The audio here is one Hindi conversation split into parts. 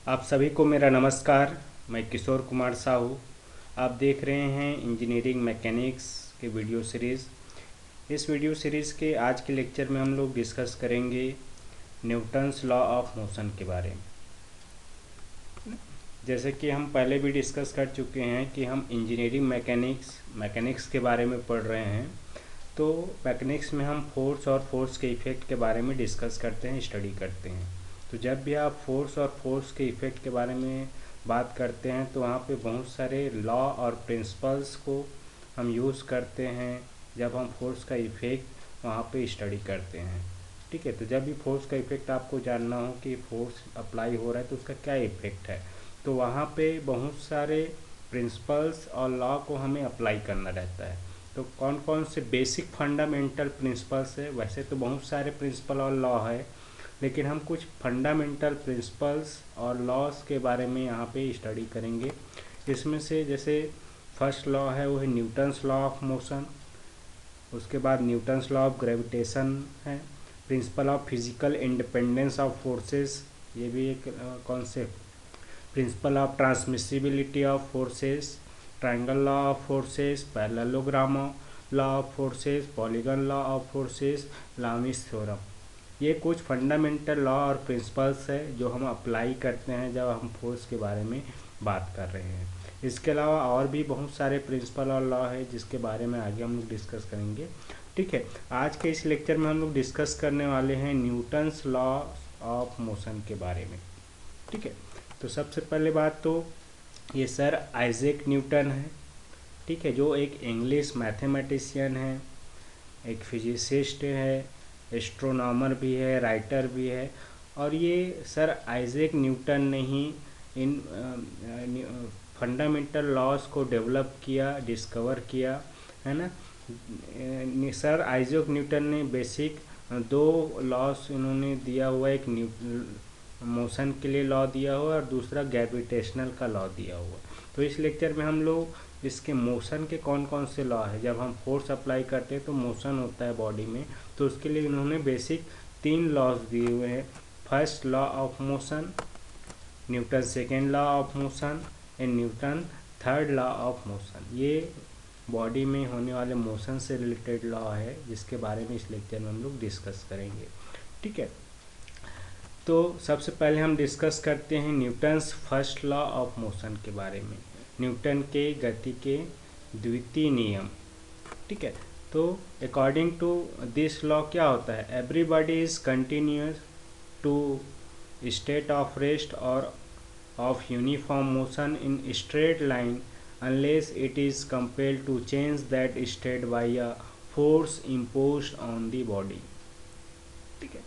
आप सभी को मेरा नमस्कार। मैं किशोर कुमार साहू। आप देख रहे हैं इंजीनियरिंग मैकेनिक्स के वीडियो सीरीज़। इस वीडियो सीरीज़ के आज के लेक्चर में हम लोग डिस्कस करेंगे न्यूटन्स लॉ ऑफ मोशन के बारे में। जैसे कि हम पहले भी डिस्कस कर चुके हैं कि हम इंजीनियरिंग मैकेनिक्स के बारे में पढ़ रहे हैं। तो मैकेनिक्स में हम फोर्स और फोर्स के इफ़ेक्ट के बारे में डिस्कस करते हैं, स्टडी करते हैं। तो जब भी आप फोर्स और फोर्स के इफ़ेक्ट के बारे में बात करते हैं तो वहाँ पे बहुत सारे लॉ और प्रिंसिपल्स को हम यूज़ करते हैं जब हम फोर्स का इफ़ेक्ट वहाँ पे स्टडी करते हैं। ठीक है, तो जब भी फोर्स का इफ़ेक्ट आपको जानना हो कि फोर्स अप्लाई हो रहा है तो उसका क्या इफ़ेक्ट है, तो वहाँ पे बहुत सारे प्रिंसिपल्स और लॉ को हमें अप्लाई करना रहता है। तो कौन कौन से बेसिक फंडामेंटल प्रिंसिपल्स है, वैसे तो बहुत सारे प्रिंसिपल और लॉ है, लेकिन हम कुछ फंडामेंटल प्रिंसिपल्स और लॉस के बारे में यहाँ पे स्टडी करेंगे। इसमें से जैसे फर्स्ट लॉ है वो है न्यूटन्स लॉ ऑफ मोशन। उसके बाद न्यूटन्स लॉ ऑफ ग्रेविटेशन है। Principle of physical independence of forces, ये भी एक concept. Principle of transmissibility of forces, triangle law of forces, parallelogram law of forces, polygon law of forces, लामिस theorem. ये कुछ फंडामेंटल लॉ और प्रिंसिपल्स है जो हम अप्लाई करते हैं जब हम फोर्स के बारे में बात कर रहे हैं। इसके अलावा और भी बहुत सारे प्रिंसिपल और लॉ है जिसके बारे में आगे हम लोग डिस्कस करेंगे। ठीक है, आज के इस लेक्चर में हम लोग डिस्कस करने वाले हैं न्यूटन्स लॉ ऑफ मोशन के बारे में। ठीक है, तो सबसे पहले बात तो ये सर आइजैक न्यूटन है। ठीक है, जो एक इंग्लिश मैथमेटिशियन है, एक फिजिसिस्ट है, एस्ट्रोनॉमर भी है, राइटर भी है। और ये सर आइजैक न्यूटन ने ही इन फंडामेंटल लॉज को डेवलप किया, डिस्कवर किया, है ना। सर आइजैक न्यूटन ने बेसिक दो लॉस इन्होंने दिया हुआ, एक मोशन के लिए लॉ दिया हुआ और दूसरा ग्रेविटेशनल का लॉ दिया हुआ। तो इस लेक्चर में हम लोग इसके मोशन के कौन कौन से लॉ है, जब हम फोर्स अप्लाई करते हैं तो मोशन होता है बॉडी में, तो उसके लिए इन्होंने बेसिक 3 लॉज दिए हुए हैं। First law of motion, Newton second law of motion and Newton third law of motion. ये बॉडी में होने वाले मोशन से रिलेटेड लॉ है जिसके बारे में इस लेक्चर में हम लोग डिस्कस करेंगे। ठीक है, तो सबसे पहले हम डिस्कस करते हैं Newton's first law of motion के बारे में, न्यूटन के गति के द्वितीय नियम। ठीक है, तो अकॉर्डिंग टू दिस लॉ क्या होता है, everybody is continuous to state of rest और of uniform motion in straight line unless it is compelled to change that state by a force imposed on the body. ठीक है,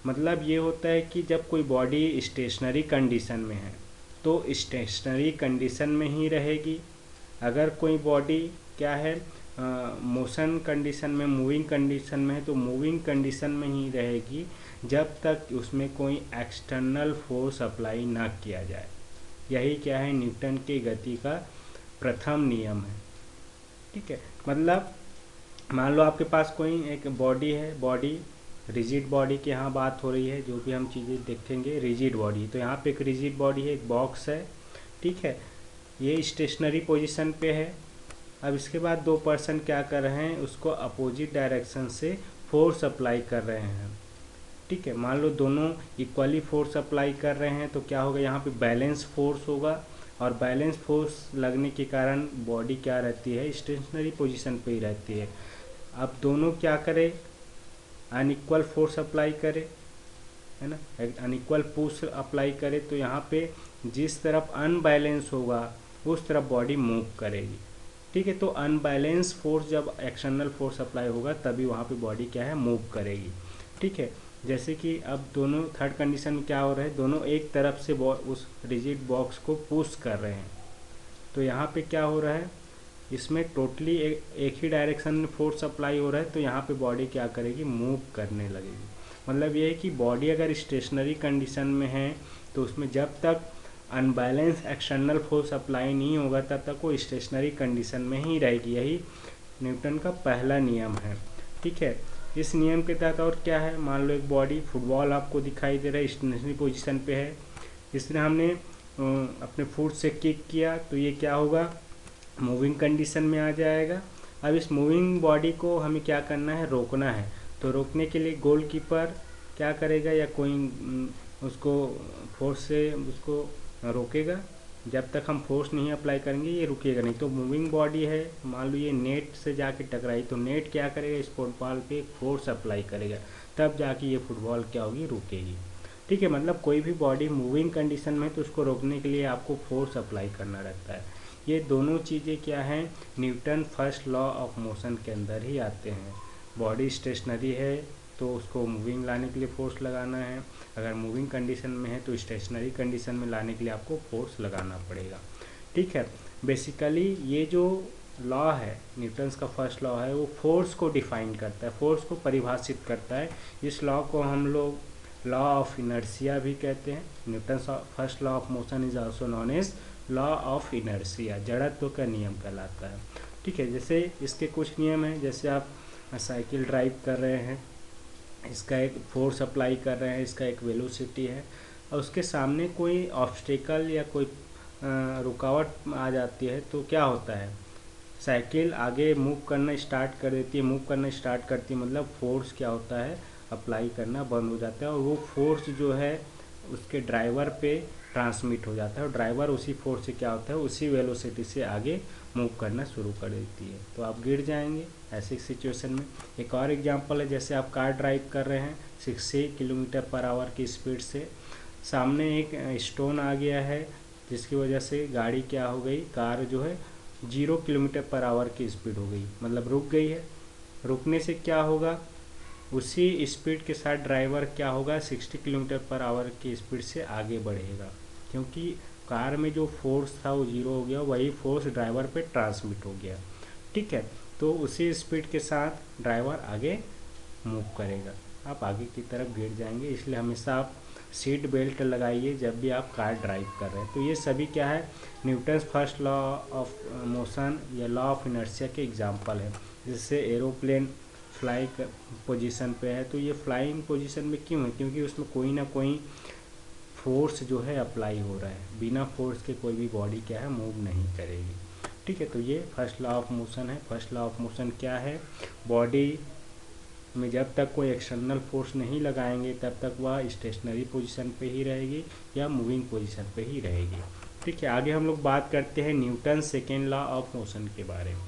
मतलब ये होता है कि जब कोई बॉडी स्टेशनरी कंडीशन में है तो स्टेशनरी कंडीशन में ही रहेगी। अगर कोई बॉडी क्या है, मोशन कंडीशन में, मूविंग कंडीशन में है तो मूविंग कंडीशन में ही रहेगी जब तक उसमें कोई एक्सटर्नल फोर्स अप्लाई ना किया जाए। यही क्या है, न्यूटन की गति का प्रथम नियम है। ठीक है, मतलब मान लो आपके पास कोई एक बॉडी है, बॉडी रिजिड बॉडी की यहाँ बात हो रही है, जो भी हम चीज़ें देखेंगे रिजिड बॉडी, तो यहाँ पे एक रिजिड बॉडी है, एक बॉक्स है। ठीक है, ये स्टेशनरी पोजीशन पे है। अब इसके बाद दो पर्सन क्या कर रहे हैं, उसको अपोजिट डायरेक्शन से फोर्स अप्लाई कर रहे हैं। ठीक है, मान लो दोनों इक्वली फोर्स अप्लाई कर रहे हैं तो क्या होगा, यहाँ पे बैलेंस फोर्स होगा और बैलेंस फोर्स लगने के कारण बॉडी क्या रहती है, स्टेशनरी पोजीशन पे ही रहती है। अब दोनों क्या करें, अनइक्वल फोर्स अप्लाई करे, है ना, अनइक्वल पुश अप्लाई करे, तो यहाँ पे जिस तरफ अनबैलेंस होगा उस तरफ बॉडी मूव करेगी। ठीक है, तो अनबैलेंस फोर्स जब एक्सटर्नल फोर्स अप्लाई होगा तभी वहाँ पे बॉडी क्या है, मूव करेगी। ठीक है, जैसे कि अब दोनों थर्ड कंडीशन में क्या हो रहा है, दोनों एक तरफ से उस रिजिड बॉक्स को पुश कर रहे हैं, तो यहाँ पे क्या हो रहा है, इसमें टोटली एक ही डायरेक्शन में फोर्स अप्लाई हो रहा है, तो यहाँ पे बॉडी क्या करेगी, मूव करने लगेगी। मतलब ये है कि बॉडी अगर स्टेशनरी कंडीशन में है तो उसमें जब तक अनबैलेंस एक्सटर्नल फोर्स अप्लाई नहीं होगा तब तक वो स्टेशनरी कंडीशन में ही रहेगी। यही न्यूटन का पहला नियम है। ठीक है, इस नियम के तहत और क्या है, मान लो एक बॉडी, फुटबॉल आपको दिखाई दे रहा है, स्टेशनरी पोजीशन पे है। इसलिए हमने अपने फुट से किक किया तो ये क्या होगा, मूविंग कंडीशन में आ जाएगा। अब इस मूविंग बॉडी को हमें क्या करना है, रोकना है। तो रोकने के लिए गोलकीपर क्या करेगा, या कोई उसको फोर्स से उसको रोकेगा। जब तक हम फोर्स नहीं अप्लाई करेंगे ये रुकेगा नहीं। तो मूविंग बॉडी है, मान लो ये नेट से जाके टकराई तो नेट क्या करेगा, इस फुटबॉल पे फोर्स अप्लाई करेगा, तब जाके ये फुटबॉल क्या होगी, रुकेगी। ठीक है, मतलब कोई भी बॉडी मूविंग कंडीशन में तो उसको रोकने के लिए आपको फोर्स अप्लाई करना रहता है। ये दोनों चीज़ें क्या हैं, Newton first law of motion के अंदर ही आते हैं। बॉडी स्टेशनरी है तो उसको मूविंग लाने के लिए फोर्स लगाना है, अगर मूविंग कंडीशन में है तो स्टेशनरी कंडीशन में लाने के लिए आपको फोर्स लगाना पड़ेगा। ठीक है, बेसिकली ये जो लॉ है, न्यूटन्स का फर्स्ट लॉ है, वो फोर्स को डिफाइन करता है, फोर्स को परिभाषित करता है। इस लॉ को हम लोग लॉ ऑफ इनर्शिया भी कहते हैं। Newton's first law of motion is also known as law of inertia, जड़त्व का नियम कहलाता है। ठीक है, जैसे इसके कुछ नियम हैं, जैसे आप साइकिल ड्राइव कर रहे हैं, इसका एक फोर्स अप्लाई कर रहे हैं, इसका एक वेलोसिटी है, और उसके सामने कोई ऑब्स्टेकल या कोई रुकावट आ जाती है तो क्या होता है, साइकिल आगे मूव करना स्टार्ट कर देती है, मूव करना स्टार्ट करती है, मतलब फोर्स क्या होता है, अप्लाई करना बंद हो जाता है, और वो फोर्स जो है उसके ड्राइवर पे ट्रांसमिट हो जाता है, और ड्राइवर उसी फोर्स से क्या होता है, उसी वेलोसिटी से आगे मूव करना शुरू कर देती है, तो आप गिर जाएंगे ऐसे सिचुएशन में। एक और एग्जांपल है, जैसे आप कार ड्राइव कर रहे हैं 60 किलोमीटर पर आवर की स्पीड से, सामने एक स्टोन आ गया है जिसकी वजह से गाड़ी क्या हो गई, कार जो है 0 किलोमीटर पर आवर की स्पीड हो गई, मतलब रुक गई है। रुकने से क्या होगा, उसी स्पीड के साथ ड्राइवर क्या होगा, 60 किलोमीटर पर आवर की स्पीड से आगे बढ़ेगा, क्योंकि कार में जो फोर्स था वो 0 हो गया, वही फोर्स ड्राइवर पे ट्रांसमिट हो गया। ठीक है, तो उसी स्पीड के साथ ड्राइवर आगे मूव करेगा, आप आगे की तरफ गिर जाएंगे। इसलिए हमेशा आप सीट बेल्ट लगाइए जब भी आप कार ड्राइव कर रहे हैं। तो ये सभी क्या है, Newton's first law of motion या लॉ ऑफ इनर्शिया के एग्जांपल है। जैसे एरोप्लेन फ्लाई पोजीशन पे है, तो ये फ्लाइंग पोजीशन में क्यों है, क्योंकि उसमें कोई ना कोई फोर्स जो है अप्लाई हो रहा है, बिना फोर्स के कोई भी बॉडी क्या है, मूव नहीं करेगी। ठीक है, तो ये फर्स्ट लॉ ऑफ मोशन है। फर्स्ट लॉ ऑफ मोशन क्या है, बॉडी में जब तक कोई एक्सटर्नल फोर्स नहीं लगाएंगे तब तक वह स्टेशनरी पोजीशन पे ही रहेगी या मूविंग पोजीशन पे ही रहेगी। ठीक है, आगे हम लोग बात करते हैं Newton second law of motion के बारे में।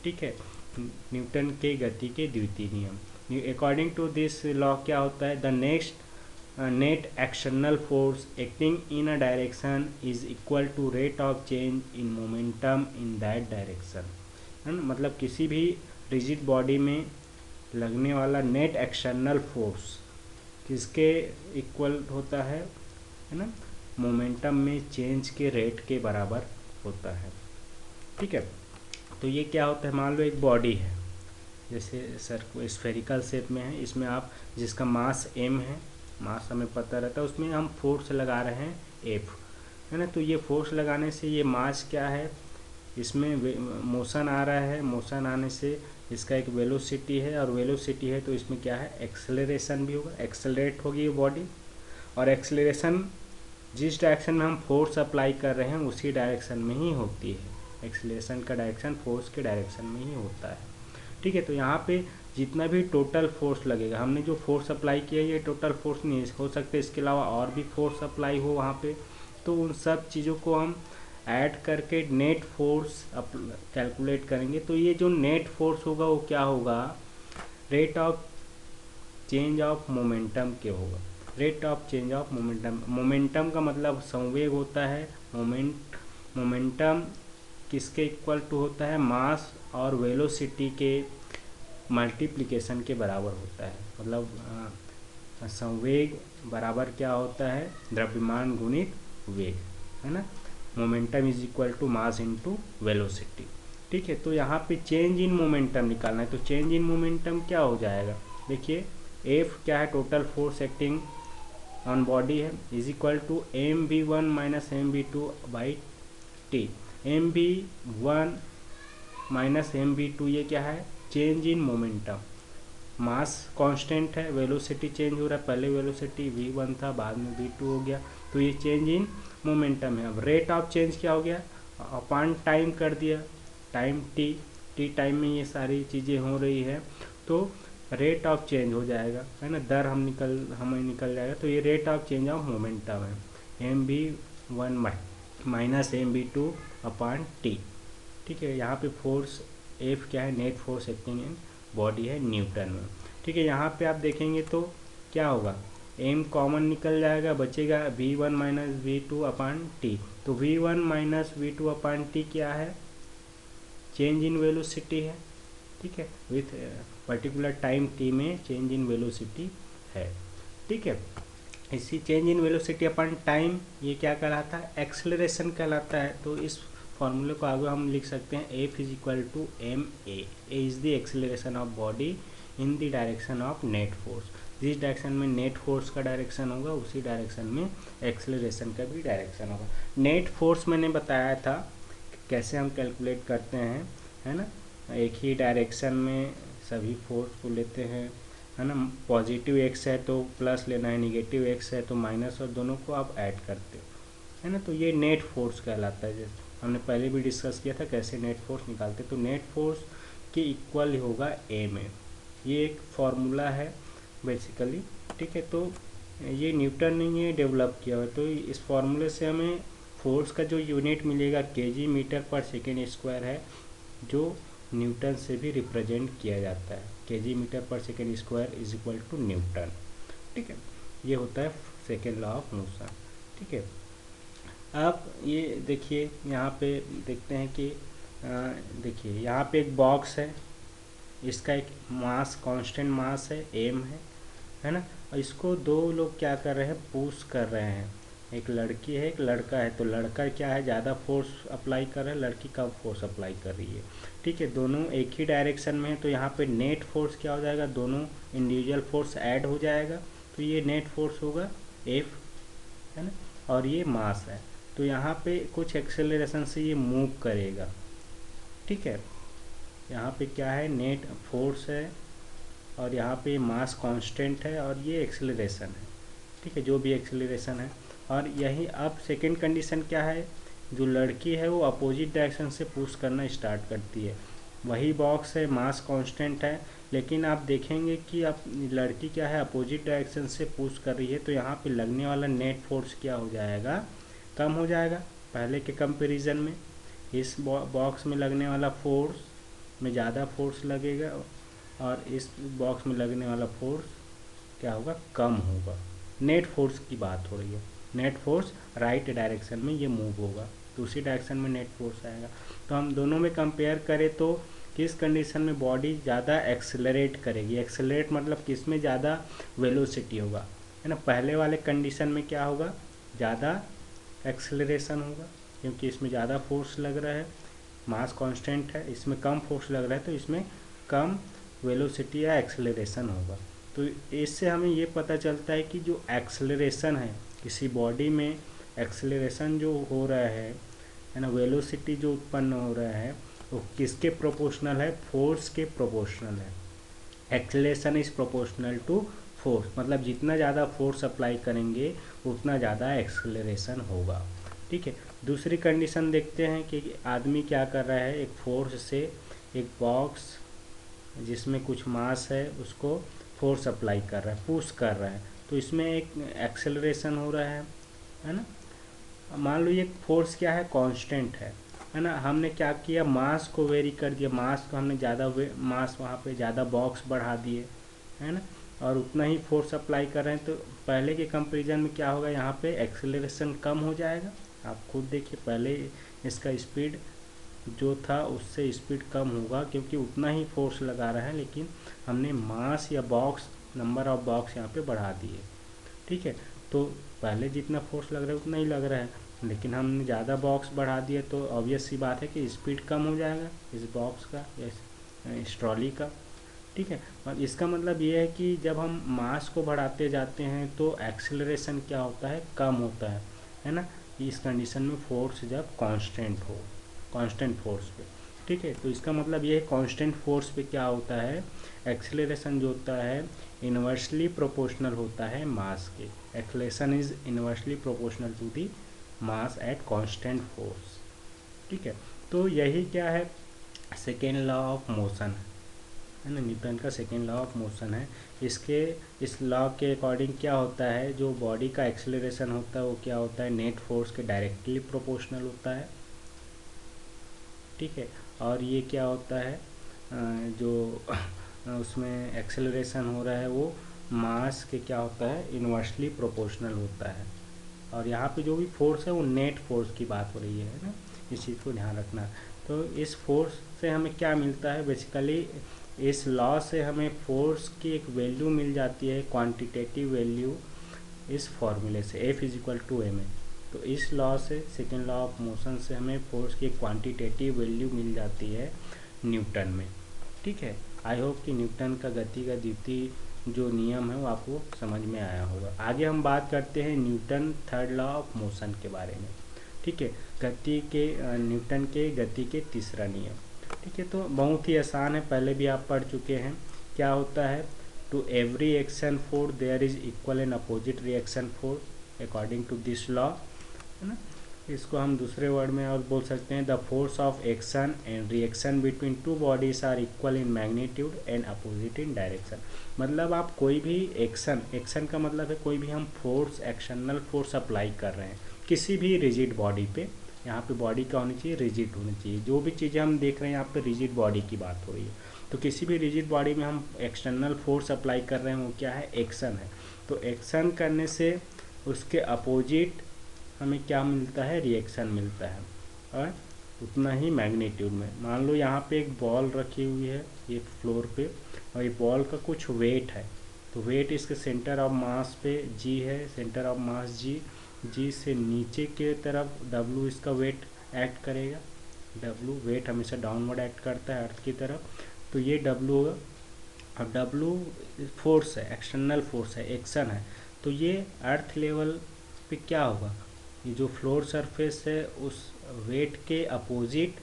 ठीक है, न्यूटन के गति के द्वितीय नियम, अकॉर्डिंग टू दिस लॉ क्या होता है, the next net external force acting in a direction is equal to rate of change in momentum in that direction, है ना। मतलब किसी भी रिजिड बॉडी में लगने वाला नेट एक्सटर्नल फोर्स किसके इक्वल होता है ना, मोमेंटम में चेंज के रेट के बराबर होता है। ठीक है, तो ये क्या होता है, मान लो एक बॉडी है, जैसे सर्कल स्फेरिकल शेप में है, इसमें आप जिसका मास m है, मास हमें पता रहता है, उसमें हम फोर्स लगा रहे हैं F, है ना। तो ये फोर्स लगाने से ये मास क्या है, इसमें मोशन आ रहा है, मोशन आने से इसका एक वेलोसिटी है, और वेलोसिटी है तो इसमें क्या है, एक्सेलरेशन भी होगा, एक्सेलरेट होगी ये बॉडी, और एक्सेलरेशन जिस डायरेक्शन में हम फोर्स अप्लाई कर रहे हैं उसी डायरेक्शन में ही होती है। एक्सेलरेशन का डायरेक्शन फोर्स के डायरेक्शन में ही होता है। ठीक है, तो यहाँ पे जितना भी टोटल फोर्स लगेगा, हमने जो फोर्स अप्लाई किया ये टोटल फोर्स नहीं हो सकता, इसके अलावा और भी फोर्स अप्लाई हो वहाँ पे, तो उन सब चीज़ों को हम ऐड करके नेट फोर्स कैलकुलेट करेंगे। तो ये जो नेट फोर्स होगा वो क्या होगा, rate of change of momentum के होगा, rate of change of momentum. Momentum का मतलब संवेग होता है, मोमेंटम किसके इक्वल टू होता है, मास और वेलोसिटी के मल्टीप्लिकेशन के बराबर होता है। मतलब संवेग बराबर क्या होता है, द्रव्यमान गुणित वेग, है ना। Momentum is equal to mass into velocity. ठीक है, तो यहाँ पे चेंज इन मोमेंटम निकालना है, तो चेंज इन मोमेंटम क्या हो जाएगा, देखिए F क्या है, total force acting on body है, is equal to mv1 minus mv2 by t. mv1 minus mv2 ये क्या है, change in momentum, mass constant है, वेलोसिटी चेंज हो रहा है, पहले वेलोसिटी v1 था, बाद में v2 हो गया, तो ये चेंज इन मोमेंटम है। अब रेट ऑफ चेंज क्या हो गया, अपॉन टाइम कर दिया, टाइम टी टाइम में ये सारी चीज़ें हो रही है, तो रेट ऑफ चेंज हो जाएगा, है ना, दर हमें निकल जाएगा, तो ये rate of change of momentum है, mv1 minus mv2 upon T. ठीक है, यहाँ पे फोर्स एफ क्या है, net force acting in body है न्यूटन में। ठीक है, यहाँ पे आप देखेंगे तो क्या होगा, एम कॉमन निकल जाएगा, बचेगा v1 minus v2 upon T. तो v1 minus v2 upon T क्या है, चेंज इन वेलोसिटी है। ठीक है, विथ पर्टिकुलर टाइम टी में चेंज इन वेलोसिटी है। ठीक है, इसी change in velocity upon time ये क्या कहलाता है, एक्सेलरेशन कहलाता है। तो इस फॉर्मूले को आगे हम लिख सकते हैं, F is equal to M A is the acceleration of body in the direction of net force. जिस डायरेक्शन में नेट फोर्स का डायरेक्शन होगा उसी डायरेक्शन में एक्सेलरेशन का भी डायरेक्शन होगा। नेट फोर्स मैंने बताया था कैसे हम कैलकुलेट करते हैं, है ना, एक ही डायरेक्शन में सभी फोर्स को लेते हैं, है ना, पॉजिटिव एक्स है तो प्लस लेना है, निगेटिव एक्स है तो माइनस, और दोनों को आप ऐड करते हो, है ना, तो ये नेट फोर्स कहलाता है। जैसे हमने पहले भी डिस्कस किया था कैसे नेट फोर्स निकालते, तो नेट फोर्स के इक्वल होगा एम ए, ये एक फॉर्मूला है बेसिकली। ठीक है, तो ये न्यूटन ने ये डेवलप किया हुआ है, तो इस फॉर्मूले से हमें फोर्स का जो यूनिट मिलेगा KG metre per second square है, जो न्यूटन से भी रिप्रेजेंट किया जाता है, KG metre per second square is equal to Newton. ठीक है, ये होता है सेकेंड लॉ ऑफ मोशन। ठीक है, अब ये देखिए यहाँ पे देखते हैं कि देखिए यहाँ पे एक बॉक्स है, इसका एक मास कांस्टेंट मास है एम है ना, और इसको दो लोग क्या कर रहे हैं, पुश कर रहे हैं, एक लड़की है एक लड़का है। तो लड़का क्या है, ज़्यादा फोर्स अप्लाई कर रहा है, लड़की कम फोर्स अप्लाई कर रही है। ठीक है, दोनों एक ही डायरेक्शन में है, तो यहाँ पे नेट फोर्स क्या हो जाएगा, दोनों इंडिविजुअल फोर्स ऐड हो जाएगा, तो ये नेट फोर्स होगा एफ, है ना, और ये मास है, तो यहाँ पे कुछ एक्सेलरेशन से ये मूव करेगा। ठीक है, यहाँ पे क्या है, नेट फोर्स है, और यहाँ पे मास कांस्टेंट है, और ये एक्सेलरेशन है। ठीक है, जो भी एक्सेलरेशन है, और यही अब सेकंड कंडीशन क्या है, जो लड़की है वो अपोजिट डायरेक्शन से पुश करना स्टार्ट करती है, वही बॉक्स है, मास कांस्टेंट है, लेकिन आप देखेंगे कि अब लड़की क्या है, अपोजिट डायरेक्शन से पुश कर रही है, तो यहाँ पे लगने वाला नेट फोर्स क्या हो जाएगा, कम हो जाएगा पहले के कंपैरिजन में। इस बॉक्स में लगने वाला फोर्स में ज़्यादा फोर्स लगेगा, और इस बॉक्स में लगने वाला फोर्स क्या होगा, कम होगा। नेट फोर्स की बात हो रही है, नेट फोर्स राइट डायरेक्शन में ये मूव होगा, तो उसी डायरेक्शन में नेट फोर्स आएगा। तो हम दोनों में कंपेयर करें तो किस कंडीशन में बॉडी ज़्यादा एक्सेलरेट करेगी, एक्सेलरेट मतलब किस में ज़्यादा वेलोसिटी होगा, है ना, पहले वाले कंडीशन में क्या होगा, ज़्यादा एक्सेलरेशन होगा, क्योंकि इसमें ज़्यादा फोर्स लग रहा है, मास कांस्टेंट है, इसमें कम फोर्स लग रहा है, तो इसमें कम वेलोसिटी या एक्सेलरेशन होगा। तो इससे हमें ये पता चलता है कि जो एक्सेलरेशन है किसी बॉडी में, एक्सेलरेशन जो हो रहा है ना, वेलोसिटी जो उत्पन्न हो रहा है वो किसके प्रोपोर्शनल है, फोर्स के प्रोपोर्शनल है। Acceleration is proportional to force, मतलब जितना ज़्यादा फोर्स अप्लाई करेंगे उतना ज़्यादा एक्सेलरेशन होगा। ठीक है, दूसरी कंडीशन देखते हैं कि आदमी क्या कर रहा है, एक फोर्स से एक बॉक्स जिसमें कुछ मास है उसको फोर्स अप्लाई कर रहा है, पुश कर रहा है, तो इसमें एक एक्सेलरेशन हो रहा है ना। मान लो ये फोर्स क्या है, कांस्टेंट है ना, हमने क्या किया, मास को वेरी कर दिया, मास को हमने ज़्यादा मास वहाँ पे ज़्यादा बॉक्स बढ़ा दिए, है ना, और उतना ही फोर्स अप्लाई कर रहे हैं, तो पहले के कंपैरिजन में क्या होगा, यहाँ पे एक्सेलरेशन कम हो जाएगा। आप खुद देखिए, पहले इसका स्पीड जो था उससे स्पीड कम होगा, क्योंकि उतना ही फोर्स लगा रहा है, लेकिन हमने मास या बॉक्स, नंबर ऑफ बॉक्स यहाँ पे बढ़ा दिए। ठीक है, तो पहले जितना फोर्स लग रहा है उतना ही लग रहा है, लेकिन हमने ज़्यादा बॉक्स बढ़ा दिए, तो ऑब्वियस सी बात है कि स्पीड कम हो जाएगा इस बॉक्स का या इस ट्रॉली का। ठीक है, और इसका मतलब ये है कि जब हम मास को बढ़ाते जाते हैं तो एक्सेलरेशन क्या होता है, कम होता है ना, इस कंडीशन में फोर्स जब कांस्टेंट हो, कांस्टेंट फोर्स पे। ठीक है। तो इसका मतलब ये है कांस्टेंट फोर्स पे क्या होता है, एक्सेलरेशन जो होता है इन्वर्सली प्रोपोर्शनल होता है मास के। Acceleration is inversely proportional to the mass at constant force, ठीक है। तो यही क्या है, सेकेंड लॉ ऑफ मोशन है ना, न्यूटन का सेकेंड लॉ ऑफ मोशन है। इस लॉ के अकॉर्डिंग क्या होता है, जो बॉडी का एक्सेलरेशन होता है वो क्या होता है, नेट फोर्स के डायरेक्टली प्रोपोर्शनल होता है, ठीक है। और ये क्या होता है, जो उसमें एक्सेलरेशन हो रहा है वो मास के क्या होता है, इन्वर्सली प्रोपोर्शनल होता है। और यहाँ पे जो भी फोर्स है वो नेट फोर्स की बात हो रही है ना, इस चीज़ को ध्यान रखना। तो इस फोर्स से हमें क्या मिलता है, बेसिकली इस लॉ से हमें फोर्स की एक वैल्यू मिल जाती है, क्वांटिटेटिव वैल्यू, इस फॉर्मूले से F = ma। तो इस लॉ से, सेकेंड लॉ ऑफ मोशन से हमें फोर्स की क्वांटिटेटिव वैल्यू मिल जाती है न्यूटन में, ठीक है। आई होप कि न्यूटन का गति का द्वितीय जो नियम है वो आपको समझ में आया होगा। आगे हम बात करते हैं Newton third law of motion के बारे में, ठीक है। न्यूटन के गति के तीसरा नियम, ठीक है। तो बहुत ही आसान है, पहले भी आप पढ़ चुके हैं। क्या होता है, to every action force there is equal and opposite reaction force according to this law, है ना। इसको हम दूसरे वर्ड में और बोल सकते हैं, the force of action and reaction between two bodies are equal in magnitude and opposite in direction. मतलब आप कोई भी एक्शन का मतलब है कोई भी हम फोर्स, एक्शनल फोर्स अप्लाई कर रहे हैं किसी भी रिजिड बॉडी पे। यहाँ पे बॉडी क्या होनी चाहिए, रिजिड होनी चाहिए। जो भी चीज़ें हम देख रहे हैं यहाँ पे रिजिड बॉडी की बात हो रही है। तो किसी भी रिजिड बॉडी में हम एक्सटर्नल फोर्स अप्लाई कर रहे हैं, वो क्या है, एक्शन है। तो एक्शन करने से उसके अपोजिट हमें क्या मिलता है, रिएक्शन मिलता है, और उतना ही मैग्नीट्यूड में। मान लो यहाँ पे एक बॉल रखी हुई है ये फ्लोर पे, और ये बॉल का कुछ वेट है। तो वेट इसके सेंटर ऑफ मास पे जी है, सेंटर ऑफ मास जी से नीचे के तरफ डब्लू इसका वेट एक्ट करेगा। डब्लू वेट हमेशा डाउनवर्ड एक्ट करता है अर्थ की तरफ। तो ये डब्लू होगा, और डब्लू फोर्स है, एक्सटर्नल फोर्स है, एक्शन है। तो ये अर्थ लेवल पे क्या होगा, ये जो फ्लोर सरफेस है उस वेट के अपोजिट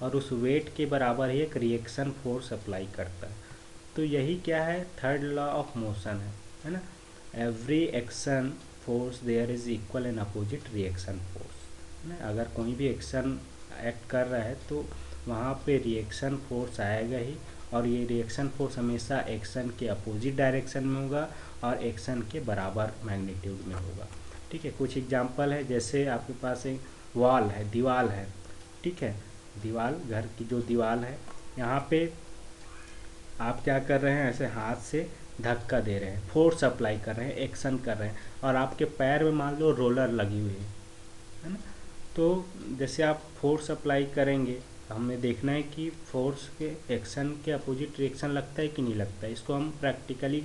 और उस वेट के बराबर ही एक रिएक्शन फोर्स अप्लाई करता है। तो यही क्या है, थर्ड लॉ ऑफ मोशन है ना। Every action force there is equal and opposite reaction force, है ना। अगर कोई भी एक्शन एक्ट कर रहा है तो वहाँ पे रिएक्शन फोर्स आएगा ही, और ये रिएक्शन फोर्स हमेशा एक्शन के अपोजिट डायरेक्शन में होगा और एक्शन के बराबर मैग्नीट्यूड में होगा, ठीक है। कुछ एग्जांपल है, जैसे आपके पास एक वॉल है, दीवार है, ठीक है। दीवार, घर की जो दीवार है, यहाँ पे आप क्या कर रहे हैं, ऐसे हाथ से धक्का दे रहे हैं, फोर्स अप्लाई कर रहे हैं, एक्शन कर रहे हैं, और आपके पैर में मान लो रोलर लगी हुई है ना। तो जैसे आप फोर्स अप्लाई करेंगे, हमें देखना है कि फोर्स के एक्शन के अपोजिट रिएक्शन लगता है कि नहीं लगता है। इसको हम प्रैक्टिकली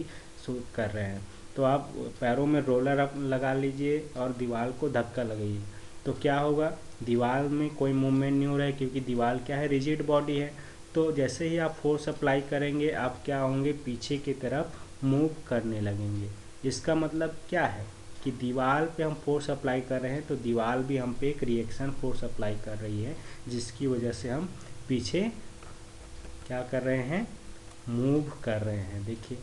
कर रहे हैं। तो आप पैरों में रोलर अप लगा लीजिए और दीवार को धक्का लगाइए, तो क्या होगा, दीवार में कोई मूवमेंट नहीं हो रहा है, क्योंकि दीवार क्या है, रिजिड बॉडी है। तो जैसे ही आप फोर्स अप्लाई करेंगे, आप क्या होंगे, पीछे की तरफ मूव करने लगेंगे। इसका मतलब क्या है कि दीवार पे हम फोर्स अप्लाई कर रहे हैं, तो दीवार भी हम पे एक रिएक्शन फोर्स अप्लाई कर रही है, जिसकी वजह से हम पीछे क्या कर रहे हैं, मूव कर रहे हैं। देखिए,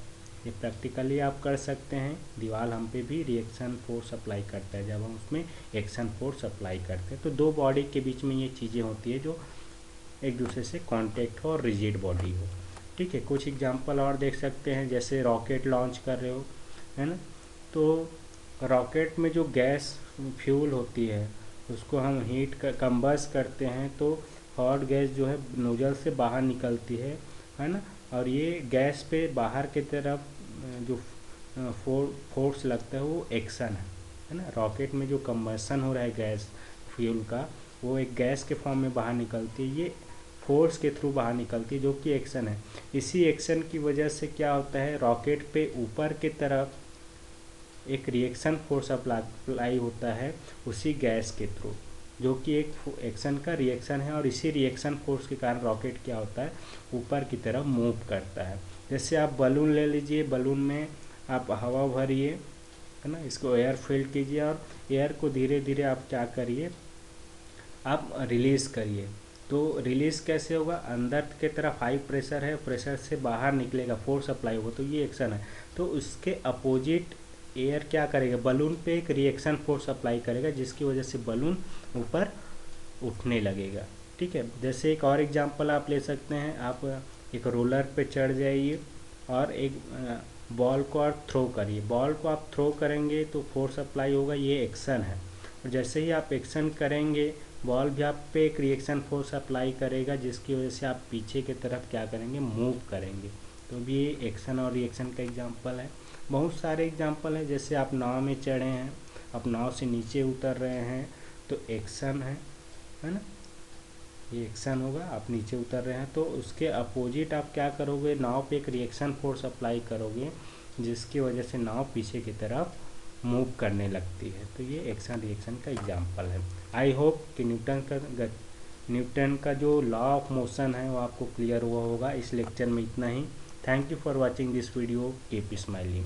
ये प्रैक्टिकली आप कर सकते हैं। दीवार हम पे भी रिएक्शन फोर्स अप्लाई करता है जब हम उसमें एक्शन फोर्स अप्लाई करते हैं। तो दो बॉडी के बीच में ये चीज़ें होती है जो एक दूसरे से कांटेक्ट हो और रिजिड बॉडी हो, ठीक है। कुछ एग्जांपल और देख सकते हैं, जैसे रॉकेट लॉन्च कर रहे हो, है ना। तो रॉकेट में जो गैस फ्यूल होती है उसको हम हीट कर कंबस करते हैं, तो हॉट गैस जो है नोजल से बाहर निकलती है ना। और ये गैस पे बाहर की तरफ जो फोर्स लगता है वो एक्शन है ना। रॉकेट में जो कंबसन हो रहा है गैस फ्यूल का, वो एक गैस के फॉर्म में बाहर निकलती है, ये फोर्स के थ्रू बाहर निकलती है, जो कि एक्शन है। इसी एक्शन की वजह से क्या होता है, रॉकेट पे ऊपर की तरफ एक रिएक्शन फोर्स अप्लाई होता है उसी गैस के थ्रू, जो कि एक एक्शन का रिएक्शन है। और इसी रिएक्शन फोर्स के कारण रॉकेट क्या होता है, ऊपर की तरफ मूव करता है। जैसे आप बलून ले लीजिए, बलून में आप हवा भरिए, है ना, इसको एयर फिल कीजिए, और एयर को धीरे धीरे आप क्या करिए, आप रिलीज़ करिए, तो रिलीज कैसे होगा, अंदर के तरफ हाई प्रेशर है, प्रेशर से बाहर निकलेगा, फोर्स अप्लाई होगा, तो ये एक्शन है। तो उसके अपोजिट एयर क्या करेगा, बलून पे एक रिएक्शन फोर्स अप्लाई करेगा, जिसकी वजह से बलून ऊपर उठने लगेगा। ठीक है, जैसे एक और एग्जांपल आप ले सकते हैं, आप एक रोलर पे चढ़ जाइए और एक बॉल को आप थ्रो करिए, बॉल को आप थ्रो करेंगे तो फोर्स अप्लाई होगा, ये एक्शन है। और जैसे ही आप एक्शन करेंगे बॉल भी आप पे एक रिएक्शन फोर्स अप्लाई करेगा, जिसकी वजह से आप पीछे की तरफ क्या करेंगे, मूव करेंगे। तो भी ये एक्शन और रिएक्शन का एग्जांपल है। बहुत सारे एग्जांपल है, जैसे आप नाव में चढ़े हैं, आप नाव से नीचे उतर रहे हैं, तो एक्शन है ना, ये एक्शन होगा। आप नीचे उतर रहे हैं तो उसके अपोजिट आप क्या करोगे, नाव पे एक रिएक्शन फोर्स अप्लाई करोगे, जिसकी वजह से नाव पीछे की तरफ मूव करने लगती है। तो ये एक्शन रिएक्शन का एग्जांपल है। आई होप कि न्यूटन का जो लॉ ऑफ मोशन है वो आपको क्लियर हुआ होगा। इस लेक्चर में इतना ही। Thank you for watching this video, keep smiling.